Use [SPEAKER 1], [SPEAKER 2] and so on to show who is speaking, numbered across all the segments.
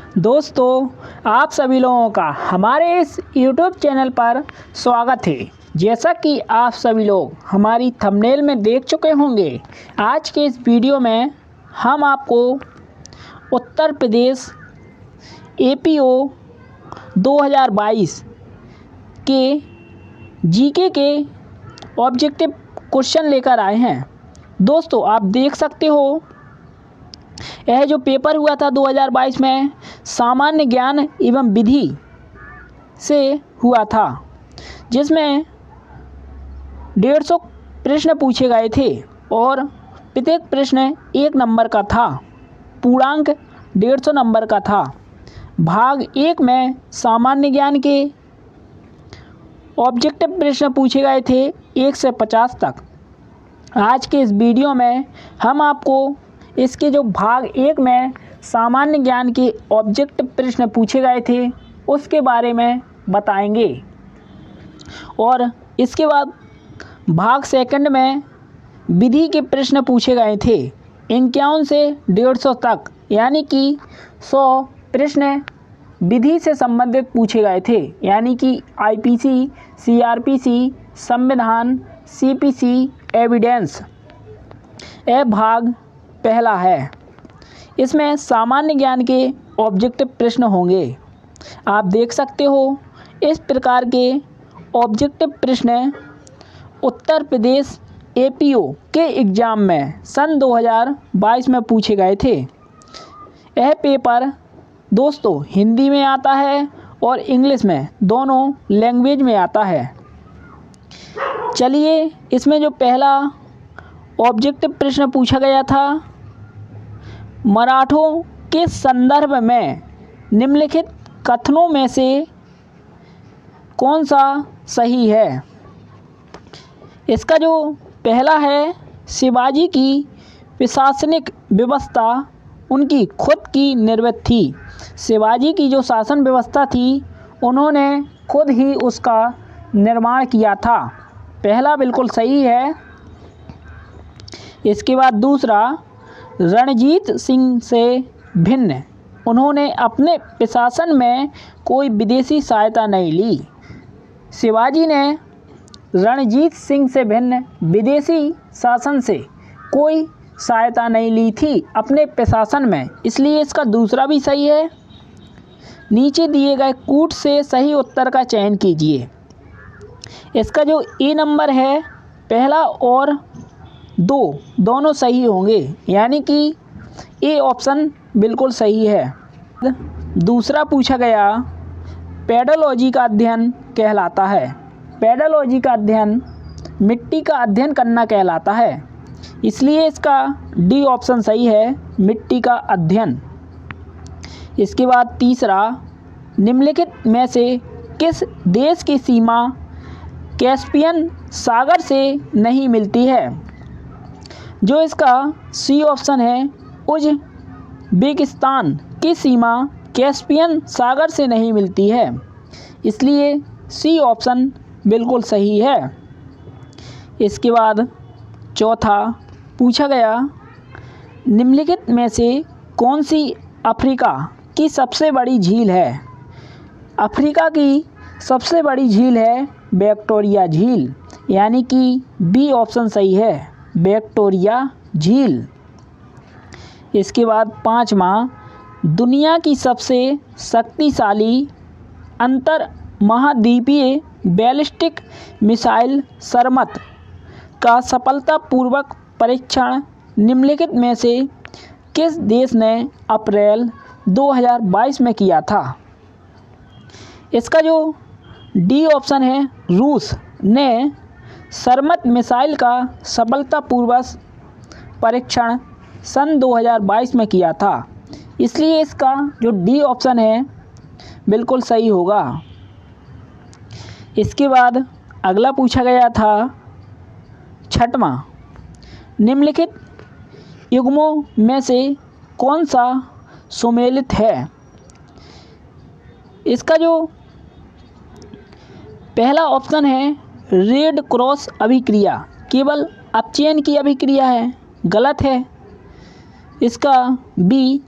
[SPEAKER 1] दोस्तों, आप सभी लोगों का हमारे इस YouTube चैनल पर स्वागत है। जैसा कि आप सभी लोग हमारी थंबनेल में देख चुके होंगे, आज के इस वीडियो में हम आपको उत्तर प्रदेश APO 2022 के जीके के ऑब्जेक्टिव क्वेश्चन लेकर आए हैं। दोस्तों, आप देख सकते हो, यह जो पेपर हुआ था 2022 में सामान्य ज्ञान एवं विधि से हुआ था, जिसमें 150 प्रश्न पूछे गए थे और प्रत्येक प्रश्न 1 नंबर का था। पूर्णांक 150 नंबर का था। भाग 1 में सामान्य ज्ञान के ऑब्जेक्टिव प्रश्न पूछे गए थे 1 से 50 तक। आज के इस वीडियो में हम आपको इसके जो भाग 1 में सामान्य ज्ञान के ऑब्जेक्टिव प्रश्न पूछे गए थे उसके बारे में बताएंगे, और इसके बाद भाग 2 में विधि के प्रश्न पूछे गए थे 51 से 150 तक, यानी कि 100 प्रश्न विधि से संबंधित पूछे गए थे, यानी कि IPC, CRPC, संविधान, CPC, एविडेंस। यह भाग पहला है। इसमें सामान्य ज्ञान के ऑब्जेक्टिव प्रश्न होंगे। आप देख सकते हो, इस प्रकार के ऑब्जेक्टिव प्रश्न उत्तर प्रदेश APO के एग्ज़ाम में सन 2022 में पूछे गए थे। यह पेपर दोस्तों हिंदी में आता है और इंग्लिश में, दोनों लैंग्वेज में आता है। चलिए, इसमें जो पहला ऑब्जेक्टिव प्रश्न पूछा गया था, मराठों के संदर्भ में निम्नलिखित कथनों में से कौन सा सही है। इसका जो पहला है, शिवाजी की प्रशासनिक व्यवस्था उनकी खुद की निर्मित थी। शिवाजी की जो शासन व्यवस्था थी, उन्होंने खुद ही उसका निर्माण किया था। पहला बिल्कुल सही है। इसके बाद दूसरा, रणजीत सिंह से भिन्न उन्होंने अपने प्रशासन में कोई विदेशी सहायता नहीं ली। शिवाजी ने रणजीत सिंह से भिन्न विदेशी शासन से कोई सहायता नहीं ली थी अपने प्रशासन में, इसलिए इसका दूसरा भी सही है। नीचे दिए गए कूट से सही उत्तर का चयन कीजिए। इसका जो A नंबर है, पहला और 2 दोनों सही होंगे, यानी कि A ऑप्शन बिल्कुल सही है। दूसरा पूछा गया, पेडोलॉजी का अध्ययन कहलाता है। पेडोलॉजी का अध्ययन मिट्टी का अध्ययन करना कहलाता है, इसलिए इसका D ऑप्शन सही है, मिट्टी का अध्ययन। इसके बाद तीसरा, निम्नलिखित में से किस देश की सीमा कैस्पियन सागर से नहीं मिलती है। जो इसका C ऑप्शन है, उज़्बेकिस्तान की सीमा कैस्पियन सागर से नहीं मिलती है, इसलिए C ऑप्शन बिल्कुल सही है। इसके बाद चौथा पूछा गया, निम्नलिखित में से कौन सी अफ्रीका की सबसे बड़ी झील है। अफ्रीका की सबसे बड़ी झील है विक्टोरिया झील, यानी कि B ऑप्शन सही है, विक्टोरिया झील। इसके बाद पाँचवा, दुनिया की सबसे शक्तिशाली अंतर महाद्वीपीय बैलिस्टिक मिसाइल सरमत का सफलतापूर्वक परीक्षण निम्नलिखित में से किस देश ने अप्रैल 2022 में किया था। इसका जो D ऑप्शन है, रूस ने सरमत मिसाइल का सफलतापूर्वक परीक्षण सन 2022 में किया था, इसलिए इसका जो D ऑप्शन है बिल्कुल सही होगा। इसके बाद अगला पूछा गया था, छठवां, निम्नलिखित युग्मों में से कौन सा सुमेलित है। इसका जो पहला ऑप्शन है, रेड क्रॉस अभिक्रिया केवल अपचयन की अभिक्रिया है, गलत है। इसका B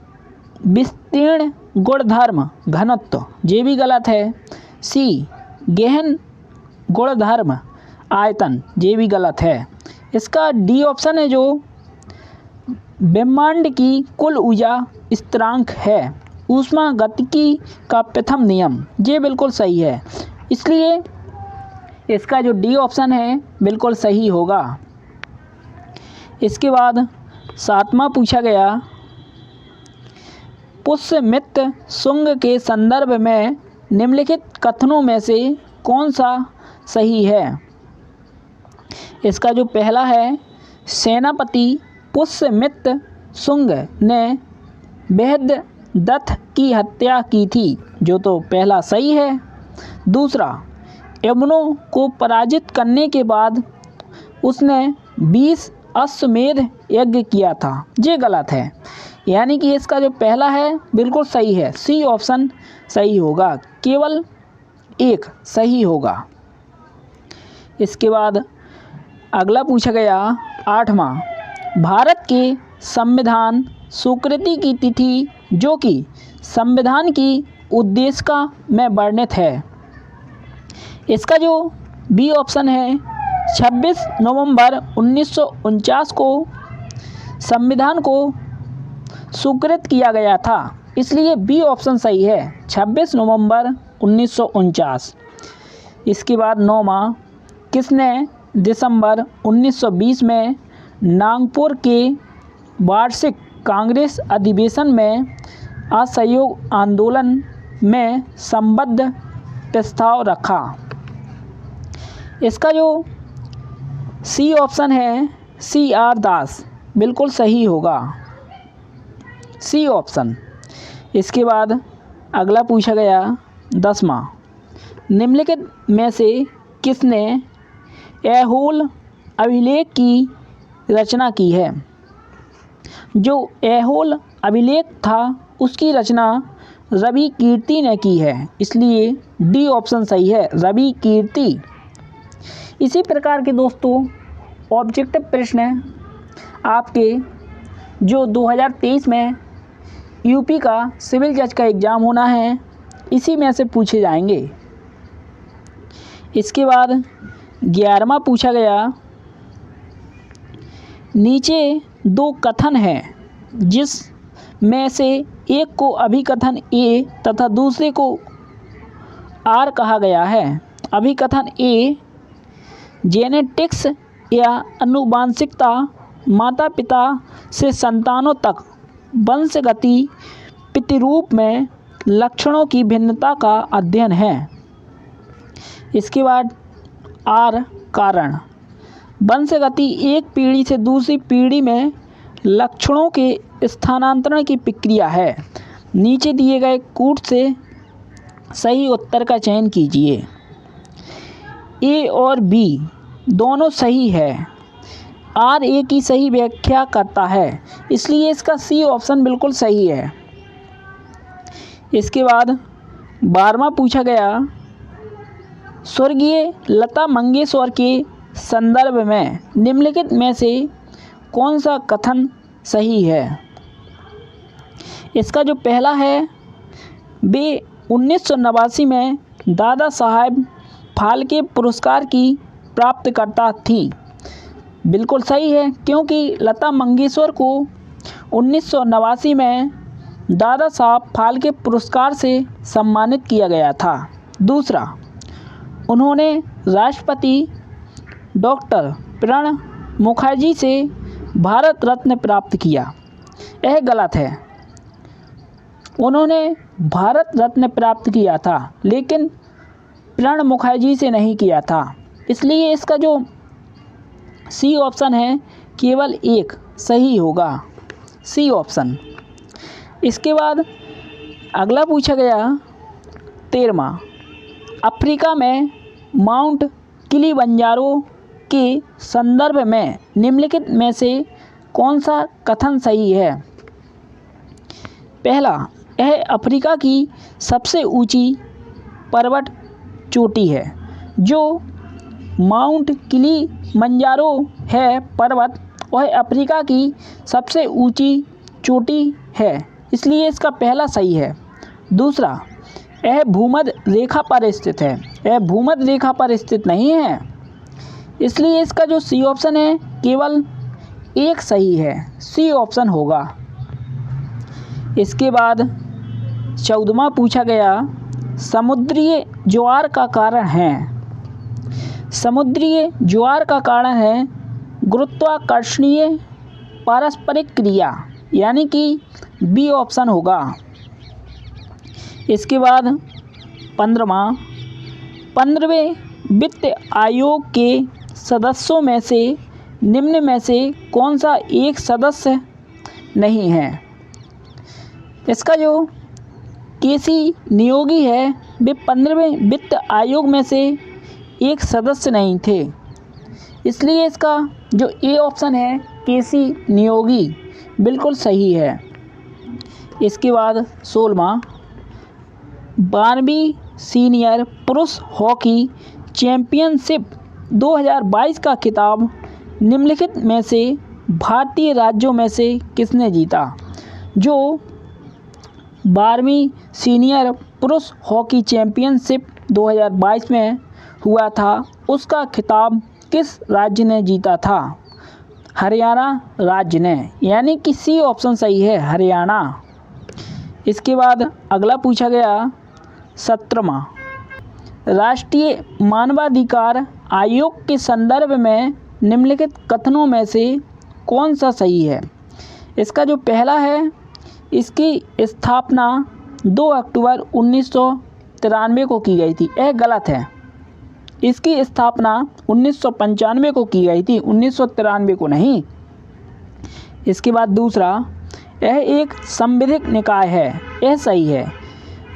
[SPEAKER 1] विस्तीर्ण गुणधर्म घनत्व, ये भी गलत है। सी गहन गुणधर्म आयतन, ये भी गलत है। इसका डी ऑप्शन है जो ब्रह्मांड की कुल ऊर्जा स्थिरांक है ऊष्मागतिकी का प्रथम नियम, ये बिल्कुल सही है। इसलिए इसका जो डी ऑप्शन है बिल्कुल सही होगा। इसके बाद 7वां पूछा गया, पुष्यमित्र शुंग के संदर्भ में निम्नलिखित कथनों में से कौन सा सही है। इसका जो पहला है, सेनापति पुष्यमित्र शुंग ने बृहद्रथ की हत्या की थी, जो तो पहला सही है। दूसरा, यवनों को पराजित करने के बाद उसने 20 अश्वमेध यज्ञ किया था, ये गलत है। यानी कि इसका जो पहला है बिल्कुल सही है, सी ऑप्शन सही होगा, केवल एक सही होगा। इसके बाद अगला पूछा गया 8वां, भारत के संविधान स्वीकृति की तिथि जो कि संविधान की उद्देशिका में वर्णित है। इसका जो बी ऑप्शन है, 26 नवंबर 1949 को संविधान को स्वीकृत किया गया था, इसलिए बी ऑप्शन सही है, 26 नवंबर 1949। इसके बाद 9वां, किसने दिसंबर 1920 में नागपुर के वार्षिक कांग्रेस अधिवेशन में असहयोग आंदोलन में संबद्ध प्रस्ताव रखा। इसका जो सी ऑप्शन है, CR दास, बिल्कुल सही होगा, सी ऑप्शन। इसके बाद अगला पूछा गया 10वां, निम्नलिखित में से किसने ऐहोल अभिलेख की रचना की है। जो ऐहोल अभिलेख था उसकी रचना रवि कीर्ति ने की है, इसलिए डी ऑप्शन सही है, रवि कीर्ति। इसी प्रकार के दोस्तों ऑब्जेक्टिव प्रश्न आपके जो 2023 में यूपी का सिविल जज का एग्ज़ाम होना है, इसी में से पूछे जाएंगे। इसके बाद 11वां पूछा गया, नीचे दो कथन हैं जिस में से एक को अभिकथन ए तथा दूसरे को आर कहा गया है। अभिकथन ए, जेनेटिक्स या आनुवांशिकता माता पिता से संतानों तक वंशगति प्रतिरूप में लक्षणों की भिन्नता का अध्ययन है। इसके बाद आर, कारण, वंशगति एक पीढ़ी से दूसरी पीढ़ी में लक्षणों के स्थानांतरण की प्रक्रिया है। नीचे दिए गए कूट से सही उत्तर का चयन कीजिए। ए और बी दोनों सही है, आर ए की सही व्याख्या करता है, इसलिए इसका सी ऑप्शन बिल्कुल सही है। इसके बाद 12वां पूछा गया, स्वर्गीय लता मंगेशकर के संदर्भ में निम्नलिखित में से कौन सा कथन सही है। इसका जो पहला है, वे 1989 में दादा साहब फाल्के पुरस्कार की प्राप्तकर्ता थी, बिल्कुल सही है, क्योंकि लता मंगेशकर को 1989 में दादा साहब फाल्के पुरस्कार से सम्मानित किया गया था। दूसरा, उन्होंने राष्ट्रपति डॉक्टर प्रणब मुखर्जी से भारत रत्न प्राप्त किया, यह गलत है। उन्होंने भारत रत्न प्राप्त किया था लेकिन प्रणब मुखर्जी से नहीं किया था, इसलिए इसका जो सी ऑप्शन है केवल एक सही होगा, सी ऑप्शन। इसके बाद अगला पूछा गया 13वां, अफ्रीका में माउंट किलिमंजारो के संदर्भ में निम्नलिखित में से कौन सा कथन सही है। पहला, यह अफ्रीका की सबसे ऊंची पर्वत चोटी है। जो माउंट किलिमंजारो है पर्वत, वह अफ्रीका की सबसे ऊंची चोटी है, इसलिए इसका पहला सही है। दूसरा, यह भूमध्य रेखा पर स्थित है। यह भूमध्य रेखा पर स्थित नहीं है, इसलिए इसका जो सी ऑप्शन है केवल एक सही है, सी ऑप्शन होगा। इसके बाद 14वां पूछा गया, समुद्रीय ज्वार का कारण है। समुद्रीय ज्वार का कारण है गुरुत्वाकर्षणीय पारस्परिक क्रिया, यानी कि बी ऑप्शन होगा। इसके बाद 15वें वित्त आयोग के सदस्यों में से निम्न में से कौन सा एक सदस्य नहीं है। इसका जो केसी नियोगी है वे 15वें वित्त आयोग में से एक सदस्य नहीं थे, इसलिए इसका जो ए ऑप्शन है केसी नियोगी बिल्कुल सही है। इसके बाद 16वां, 12वीं सीनियर पुरुष हॉकी चैंपियनशिप 2022 का खिताब निम्नलिखित में से भारतीय राज्यों में से किसने जीता। जो 12वीं सीनियर पुरुष हॉकी चैंपियनशिप 2022 में हुआ था, उसका खिताब किस राज्य ने जीता था। हरियाणा राज्य ने, यानी कि सी ऑप्शन सही है, हरियाणा। इसके बाद अगला पूछा गया 17वां, राष्ट्रीय मानवाधिकार आयोग के संदर्भ में निम्नलिखित कथनों में से कौन सा सही है। इसका जो पहला है, इसकी स्थापना 2 अक्टूबर 1993 को की गई थी, यह गलत है। इसकी स्थापना 1995 को की गई थी, 1993 को नहीं। इसके बाद दूसरा, यह एक संवैधानिक निकाय है, यह सही है।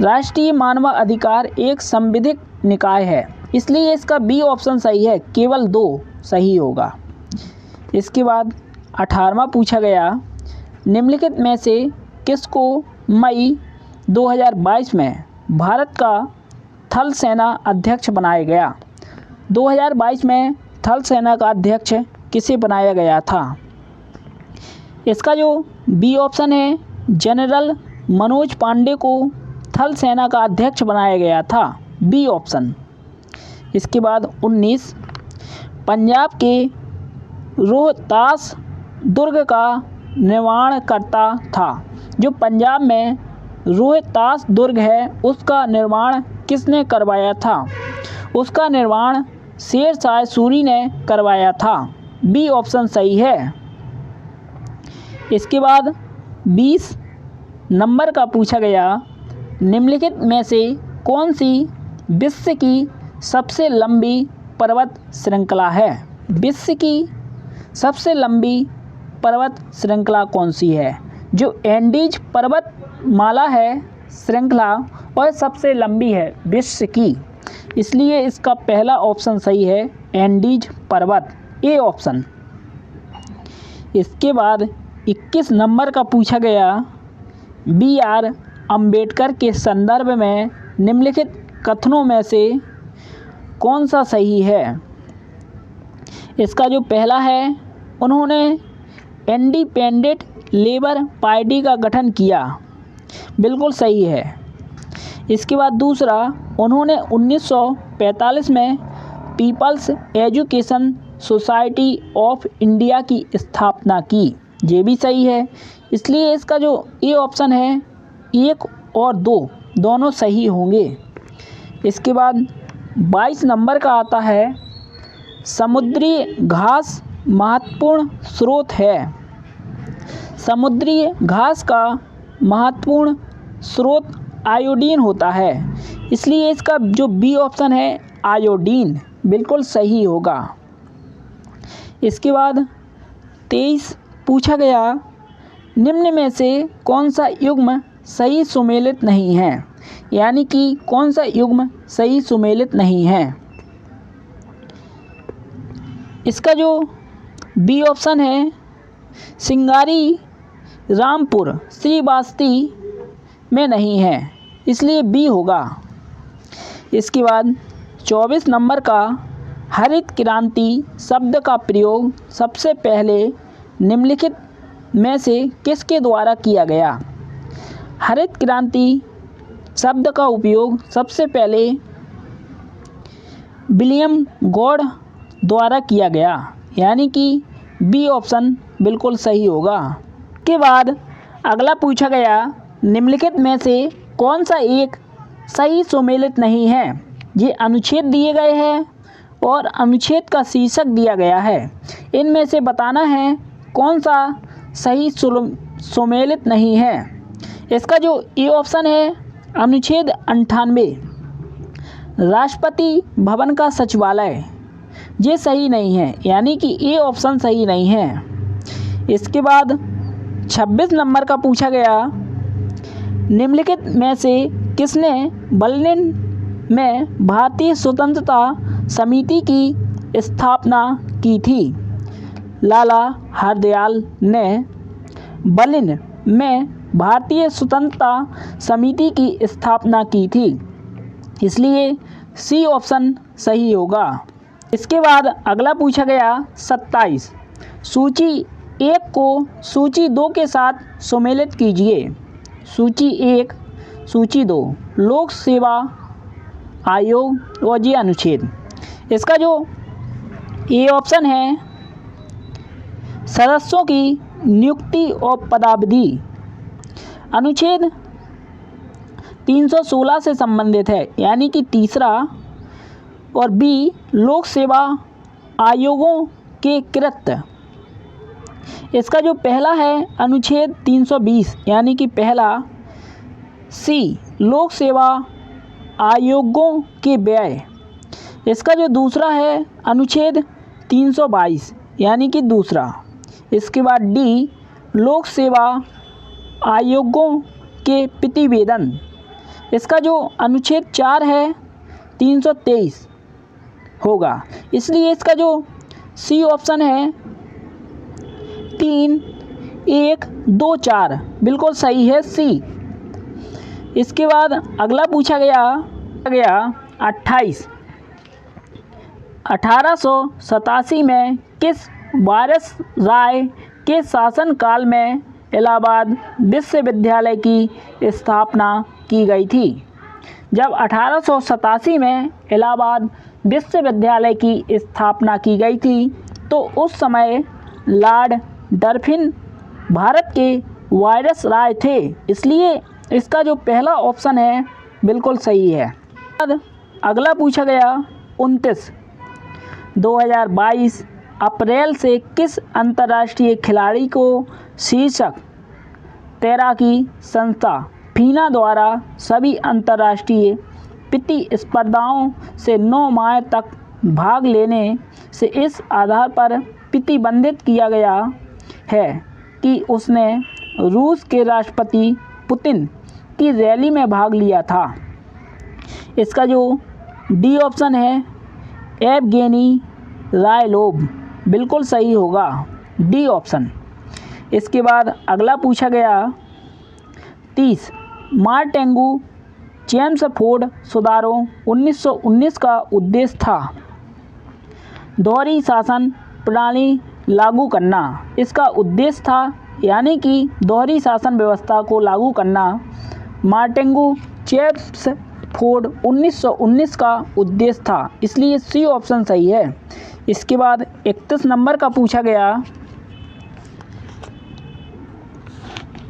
[SPEAKER 1] राष्ट्रीय मानवाधिकार एक संवैधानिक निकाय है, इसलिए इसका बी ऑप्शन सही है, केवल 2 सही होगा। इसके बाद 18वां पूछा गया, निम्नलिखित में से किसको मई 2022 में भारत का थल सेना अध्यक्ष बनाया गया। 2022 में थल सेना का अध्यक्ष किसे बनाया गया था। इसका जो बी ऑप्शन है, जनरल मनोज पांडे को थल सेना का अध्यक्ष बनाया गया था, बी ऑप्शन। इसके बाद 19, पंजाब के रोहतास दुर्ग का निर्माणकर्ता था। जो पंजाब में रोहतास दुर्ग है उसका निर्माण किसने करवाया था। उसका निर्माण शेरशाह सूरी ने करवाया था, बी ऑप्शन सही है। इसके बाद 20 नंबर का पूछा गया, निम्नलिखित में से कौन सी विश्व की सबसे लंबी पर्वत श्रृंखला है। विश्व की सबसे लंबी पर्वत श्रृंखला कौन सी है। जो एंडीज पर्वत माला है श्रृंखला, वह सबसे लंबी है विश्व की, इसलिए इसका पहला ऑप्शन सही है, एंडीज पर्वत, ए ऑप्शन। इसके बाद 21 नंबर का पूछा गया, BR अम्बेडकर के संदर्भ में निम्नलिखित कथनों में से कौन सा सही है। इसका जो पहला है, उन्होंने इंडिपेंडेंट लेबर पार्टी का गठन किया, बिल्कुल सही है। इसके बाद दूसरा, उन्होंने 1945 में people's education society of India की स्थापना की, ये भी सही है, इसलिए इसका जो ए ऑप्शन है 1 और 2 दोनों सही होंगे। इसके बाद 22 नंबर का आता है, समुद्री घास महत्वपूर्ण स्रोत है। समुद्री घास का महत्वपूर्ण स्रोत आयोडीन होता है, इसलिए इसका जो बी ऑप्शन है आयोडीन बिल्कुल सही होगा। इसके बाद 23 पूछा गया, निम्न में से कौन सा युग्म सही सुमेलित नहीं है, यानी कि कौन सा युग्म सही सुमेलित नहीं है। इसका जो बी ऑप्शन है, सिंगारी रामपुर श्रीवास्ती में नहीं है, इसलिए बी होगा। इसके बाद 24 नंबर का, हरित क्रांति शब्द का प्रयोग सबसे पहले निम्नलिखित में से किसके द्वारा किया गया। हरित क्रांति शब्द का उपयोग सबसे पहले विलियम गॉड द्वारा किया गया, यानी कि बी ऑप्शन बिल्कुल सही होगा। के बाद अगला पूछा गया, निम्नलिखित में से कौन सा एक सही सुमेलित नहीं है। ये अनुच्छेद दिए गए हैं और अनुच्छेद का शीर्षक दिया गया है। इनमें से बताना है कौन सा सही सुमेलित नहीं है। इसका जो ए ऑप्शन है, अनुच्छेद 98 राष्ट्रपति भवन का सचिवालय, ये सही नहीं है, यानी कि ए ऑप्शन सही नहीं है। इसके बाद 26 नंबर का पूछा गया, निम्नलिखित में से किसने बर्लिन में भारतीय स्वतंत्रता समिति की स्थापना की थी। लाला हरदयाल ने बर्लिन में भारतीय स्वतंत्रता समिति की स्थापना की थी, इसलिए सी ऑप्शन सही होगा। इसके बाद अगला पूछा गया 27, सूची 1 को सूची 2 के साथ सुमेलित कीजिए। सूची 1, सूची 2, लोक सेवा आयोग और ये अनुच्छेद। इसका जो ए ऑप्शन है, सदस्यों की नियुक्ति और पदावधि, अनुच्छेद 316 से संबंधित है, यानी कि तीसरा। और बी, लोक सेवा आयोगों के कृत्य। इसका जो पहला है, अनुच्छेद 320, यानी कि पहला। सी, लोक सेवा आयोगों के व्यय। इसका जो दूसरा है, अनुच्छेद 322, यानी कि दूसरा। इसके बाद डी, लोक सेवा आयोगों के प्रतिवेदन। इसका जो अनुच्छेद 4 है, 323 होगा, इसलिए इसका जो सी ऑप्शन है 3, 1, 2, 4 बिल्कुल सही है, सी। इसके बाद अगला पूछा गया 28, 1887 में किस वायस राय के शासनकाल में इलाहाबाद विश्वविद्यालय की स्थापना की गई थी। जब 1887 में इलाहाबाद विश्वविद्यालय की स्थापना की गई थी, तो उस समय लॉर्ड डरफिन भारत के वायस राय थे, इसलिए इसका जो पहला ऑप्शन है बिल्कुल सही है। अगला पूछा गया 29, 2022 अप्रैल से किस अंतर्राष्ट्रीय खिलाड़ी को शीर्षक तैराकी संस्था फीना द्वारा सभी अंतर्राष्ट्रीय प्रतिस्पर्धाओं से 9 माह तक भाग लेने से इस आधार पर प्रतिबंधित किया गया है कि उसने रूस के राष्ट्रपति पुतिन की रैली में भाग लिया था। इसका जो डी ऑप्शन है, एवगेनी रायलोव, बिल्कुल सही होगा, डी ऑप्शन। इसके बाद अगला पूछा गया 30, मार्टेंगू चेम्सफोर्ड सुधारों 1919 का उद्देश्य था दोहरी शासन प्रणाली लागू करना। इसका उद्देश्य था, यानी कि दोहरी शासन व्यवस्था को लागू करना, मार्टेंगू चेम्सफोर्ड 1919 का उद्देश्य था, इसलिए सी ऑप्शन सही है। इसके बाद 31 नंबर का पूछा गया,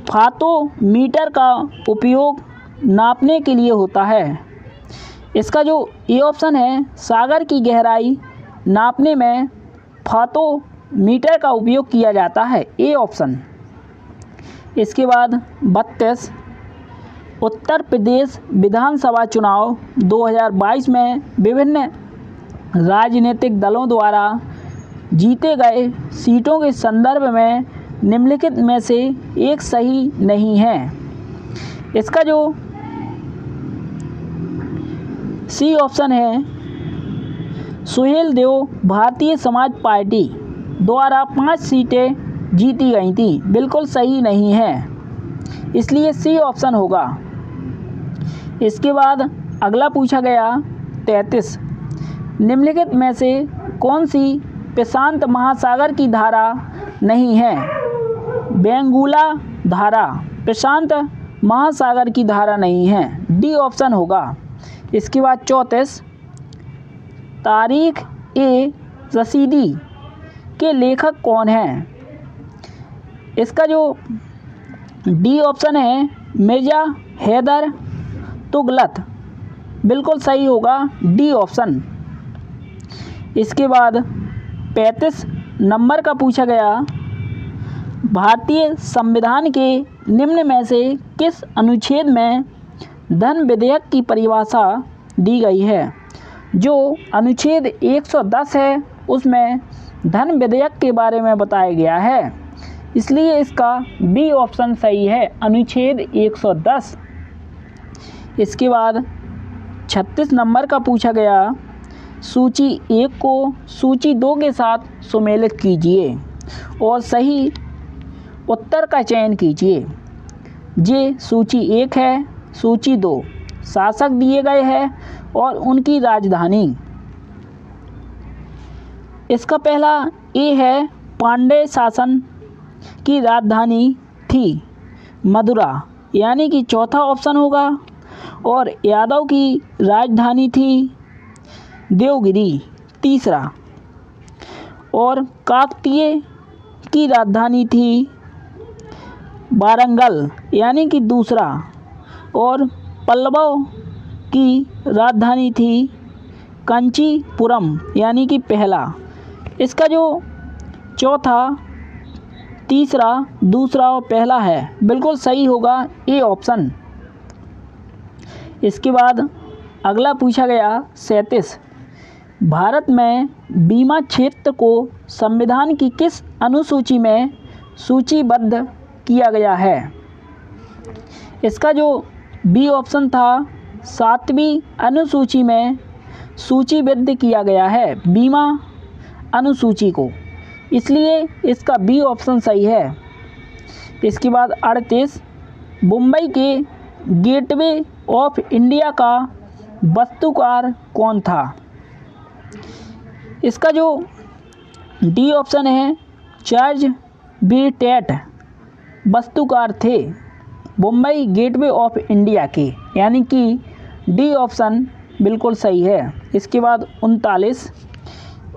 [SPEAKER 1] फाथोमीटर का उपयोग नापने के लिए होता है। इसका जो ए ऑप्शन है, सागर की गहराई नापने में फाथोमीटर का उपयोग किया जाता है, ए ऑप्शन। इसके बाद 32, उत्तर प्रदेश विधानसभा चुनाव 2022 में विभिन्न राजनीतिक दलों द्वारा जीते गए सीटों के संदर्भ में निम्नलिखित में से एक सही नहीं है। इसका जो सी ऑप्शन है, सुहेलदेव भारतीय समाज पार्टी द्वारा 5 सीटें जीती गई थी, बिल्कुल सही नहीं है, इसलिए सी ऑप्शन होगा। इसके बाद अगला पूछा गया 33, निम्नलिखित में से कौन सी प्रशांत महासागर की धारा नहीं है। बेंगुला धारा प्रशांत महासागर की धारा नहीं है, डी ऑप्शन होगा। इसके बाद 34, तारिक ए रशीदी के लेखक कौन हैं? इसका जो डी ऑप्शन है मिर्ज़ा हैदर तुगलक, बिल्कुल सही होगा डी ऑप्शन। इसके बाद 35 नंबर का पूछा गया, भारतीय संविधान के निम्न में से किस अनुच्छेद में धन विधेयक की परिभाषा दी गई है? जो अनुच्छेद 110 है उसमें धन विधेयक के बारे में बताया गया है, इसलिए इसका बी ऑप्शन सही है, अनुच्छेद 110। इसके बाद 36 नंबर का पूछा गया, सूची 1 को सूची 2 के साथ सुमेलित कीजिए और सही उत्तर का चयन कीजिए। ये सूची 1 है, सूची 2 शासक दिए गए हैं और उनकी राजधानी। इसका पहला ए है, पांड्य शासन की राजधानी थी मदुरा, यानी कि चौथा ऑप्शन होगा। और यादव की राजधानी थी देवगिरी, तीसरा। और काकतीय की राजधानी थी वारंगल, यानी कि दूसरा। और पल्लवों की राजधानी थी कांचीपुरम, यानी कि पहला। इसका जो चौथा, तीसरा, दूसरा और पहला है, बिल्कुल सही होगा ए ऑप्शन। इसके बाद अगला पूछा गया 37, भारत में बीमा क्षेत्र को संविधान की किस अनुसूची में सूचीबद्ध किया गया है? इसका जो बी ऑप्शन था, 7वीं अनुसूची में सूचीबद्ध किया गया है बीमा अनुसूची को, इसलिए इसका बी ऑप्शन सही है। इसके बाद 38, मुंबई के गेटवे ऑफ इंडिया का वास्तुकार कौन था? इसका जो डी ऑप्शन है, चार्ल्स ब्रिटेट वास्तुकार थे मुंबई गेटवे ऑफ इंडिया के, यानी कि डी ऑप्शन बिल्कुल सही है। इसके बाद 39,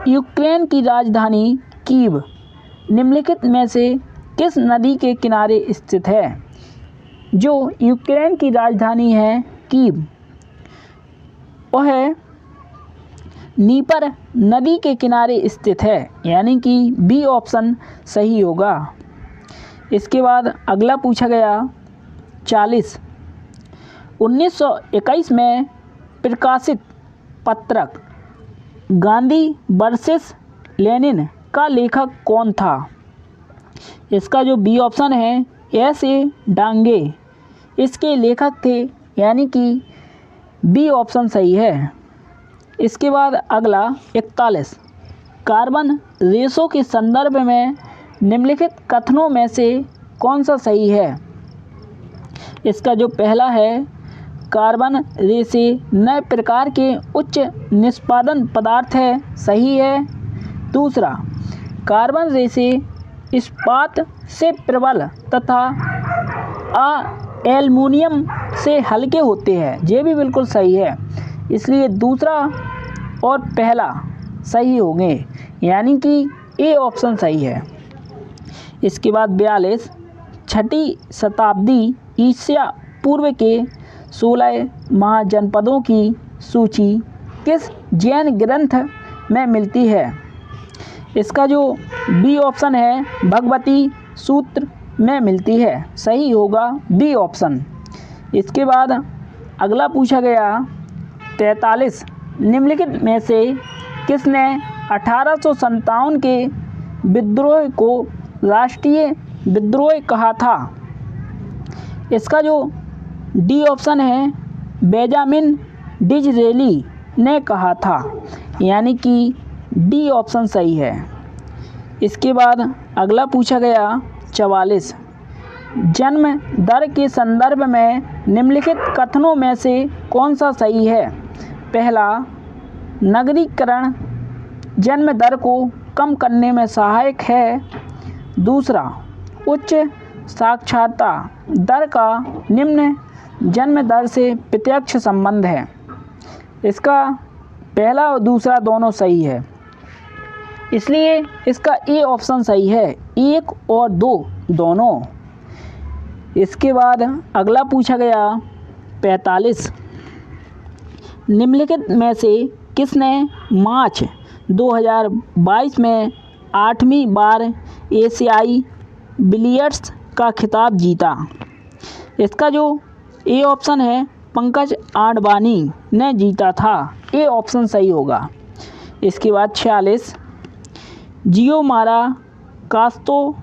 [SPEAKER 1] यूक्रेन की राजधानी कीव निम्नलिखित में से किस नदी के किनारे स्थित है? जो यूक्रेन की राजधानी है कीव, वह नीपर नदी के किनारे स्थित है, यानी कि बी ऑप्शन सही होगा। इसके बाद अगला पूछा गया 40, 1921 में प्रकाशित पत्रक गांधी वर्सेस लेनिन का लेखक कौन था? इसका जो बी ऑप्शन है, एस.ए. डांगे इसके लेखक थे, यानी कि बी ऑप्शन सही है। इसके बाद अगला 41, कार्बन रेशों के संदर्भ में निम्नलिखित कथनों में से कौन सा सही है? इसका जो पहला है, कार्बन रेशे नए प्रकार के उच्च निष्पादन पदार्थ है, सही है। दूसरा, कार्बन रेशे इस्पात से प्रबल तथा एल्युमिनियम से हल्के होते हैं, ये भी बिल्कुल सही है, इसलिए दूसरा और पहला सही होंगे, यानी कि ए ऑप्शन सही है। इसके बाद 42, छठी शताब्दी ईसा पूर्व के 16 महाजनपदों की सूची किस जैन ग्रंथ में मिलती है? इसका जो बी ऑप्शन है, भगवती सूत्र में मिलती है, सही होगा बी ऑप्शन। इसके बाद अगला पूछा गया 43, निम्नलिखित में से किसने 1857 के विद्रोह को राष्ट्रीय विद्रोह कहा था? इसका जो डी ऑप्शन है, बेंजामिन डिज़रेली ने कहा था, यानी कि डी ऑप्शन सही है। इसके बाद अगला पूछा गया 44, जन्म दर के संदर्भ में निम्नलिखित कथनों में से कौन सा सही है? पहला, नगरीकरण जन्म दर को कम करने में सहायक है। दूसरा, उच्च साक्षरता दर का निम्न जन्म दर से प्रत्यक्ष संबंध है। इसका पहला और दूसरा दोनों सही है, इसलिए इसका ए ऑप्शन सही है, 1 और 2 दोनों। इसके बाद अगला पूछा गया 45, निम्नलिखित में से किसने मार्च 2022 में 8वीं बार एशियाई बिलियर्ड्स का खिताब जीता? इसका जो ए ऑप्शन है पंकज आडवाणी ने जीता था, ए ऑप्शन सही होगा। इसके बाद 46, जियोमारा कास्तो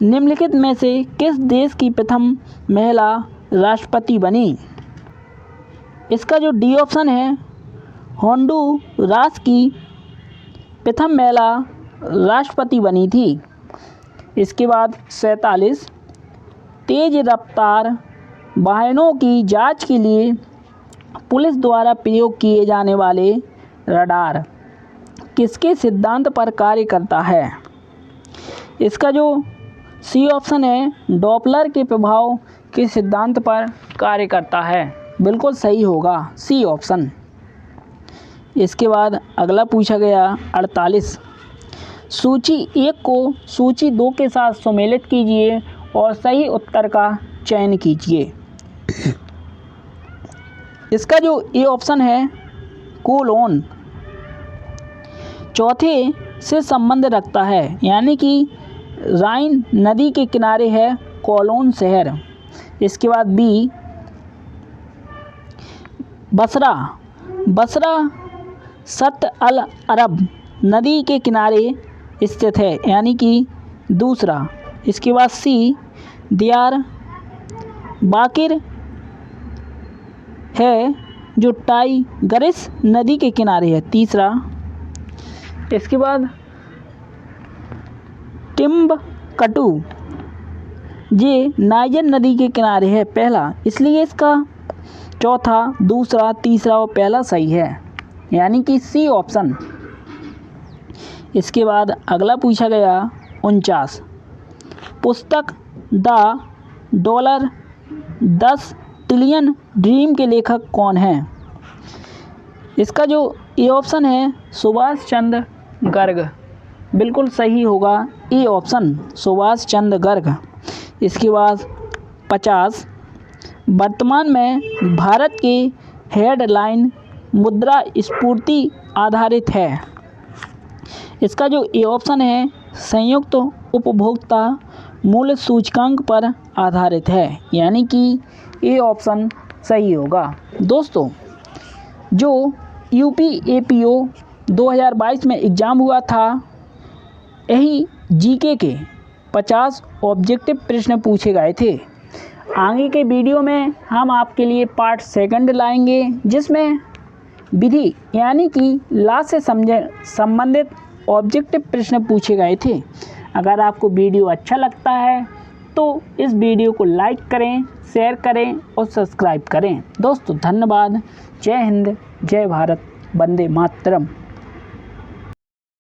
[SPEAKER 1] निम्नलिखित में से किस देश की प्रथम महिला राष्ट्रपति बनी? इसका जो डी ऑप्शन है होंडुरास की प्रथम महिला राष्ट्रपति बनी थी। इसके बाद 47, तेज रफ्तार वाहनों की जांच के लिए पुलिस द्वारा प्रयोग किए जाने वाले रडार किसके सिद्धांत पर कार्य करता है? इसका जो सी ऑप्शन है डॉपलर के प्रभाव के सिद्धांत पर कार्य करता है, बिल्कुल सही होगा सी ऑप्शन। इसके बाद अगला पूछा गया 48, सूची 1 को सूची 2 के साथ सम्मिलित कीजिए और सही उत्तर का चयन कीजिए। इसका जो ए ऑप्शन है कोलोन चौथे से संबंध रखता है, यानी कि राइन नदी के किनारे है कोलोन शहर। इसके बाद बी बसरा सत अल अरब नदी के किनारे स्थित है, यानी कि दूसरा। इसके बाद सी दियार बाकिर है जो टाइग्रिस नदी के किनारे है, तीसरा। इसके बाद टिम्बकटू ये नाइजर नदी के किनारे है, पहला, इसलिए इसका चौथा, दूसरा, तीसरा और पहला सही है, यानी कि सी ऑप्शन। इसके बाद अगला पूछा गया 49, पुस्तक द $10 ट्रिलियन ड्रीम के लेखक कौन है? इसका जो ए ऑप्शन है सुभाष चंद्र गर्ग, बिल्कुल सही होगा ए ऑप्शन सुभाष चंद्र गर्ग। इसके बाद 50, वर्तमान में भारत की हेडलाइन मुद्रा स्फीति आधारित है। इसका जो ए ऑप्शन है संयुक्त उपभोक्ता मूल्य सूचकांक पर आधारित है, यानी कि ए ऑप्शन सही होगा। दोस्तों, जो यूपी-एपीओ 2022 में एग्ज़ाम हुआ था, यही जीके के 50 ऑब्जेक्टिव प्रश्न पूछे गए थे। आगे के वीडियो में हम आपके लिए पार्ट 2 लाएंगे, जिसमें विधि यानी कि लॉ से संबंधित ऑब्जेक्टिव प्रश्न पूछे गए थे। अगर आपको वीडियो अच्छा लगता है तो इस वीडियो को लाइक करें, शेयर करें और सब्सक्राइब करें। दोस्तों धन्यवाद। जय हिंद, जय भारत, वंदे मातरम।